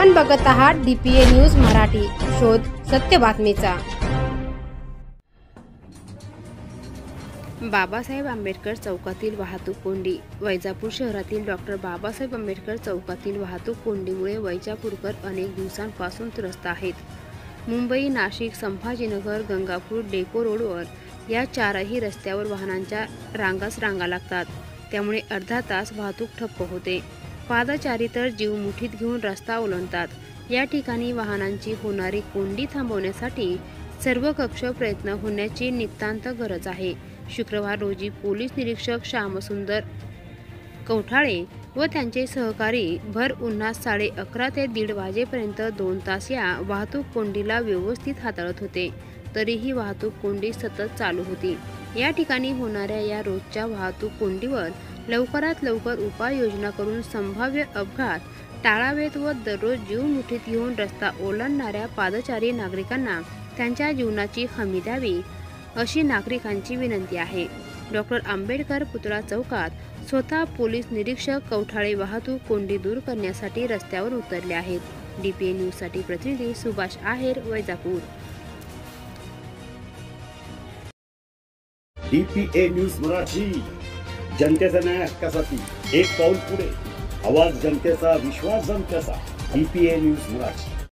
आपण बघत आहात DPA न्यूज मराठी, शोध सत्य बातमीचा। बाबासाहेब आंबेडकर चौकातील वाहतूक कोंडी। वैजापूर शहरातील डॉक्टर बाबासाहेब आंबेडकर चौकातील वाहतूक कोंडीमुळे वैजापूरकर अनेक दिवसांपासून त्रस्त आहेत। मुंबई, नाशिक, संभाजीनगर, गंगापूर, डेपो रोडवर या चारही रस्त्यावर वाहनांच्या रांगा लागतात। त्यामुळे अर्धा तास वाहतूक ठप्प होते। पादचारी तर जीव मुठीत घेऊन रस्ता ओलांडतात। या ठिकाणी वाहनांची होणारी कोंडी थांबवण्यासाठी सर्वकष प्रयत्न होण्याची नितांत गरज आहे। शुक्रवार रोजी पोलीस निरीक्षक श्यामसुंदर कवठाळे व त्यांचे सहकारी भर उन्हात 11:30 ते 1:30 वाजेपर्यंत 2 तास या वाहतूक कोंडीला व्यवस्थित हाताळत होते। तरीही वाहतूक कोंडी सतत चालू होती। या ठिकाणी होणाऱ्या या रोजच्या वाहतूक कोंडीवर लवकरात लवकर उपाययोजना करून संभाव्य अपघात टाळावेत व दररोज जीव मुठीत घेऊन रस्ता ओलांडणाऱ्या पादचारी नागरिकांना त्यांच्या जीवनाची हमी द्यावी, अशी नागरिकांची विनंती आहे। डॉक्टर आंबेडकर पुतळा चौकात स्वतः पोलीस निरीक्षक कवठाळे वाहतूक कोंडी दूर करण्यासाठी रस्त्यावर उतरले आहेत। DPA न्यूजसाठी प्रतिनिधी सुभाष आहेर, वैजापूर। DPA न्यूज मराठी, जनतेचा न्याय हक्कासाठी एक पाऊल पुढे, आवाज जनतेचा, विश्वास जनतेचा। DPA news Marathi.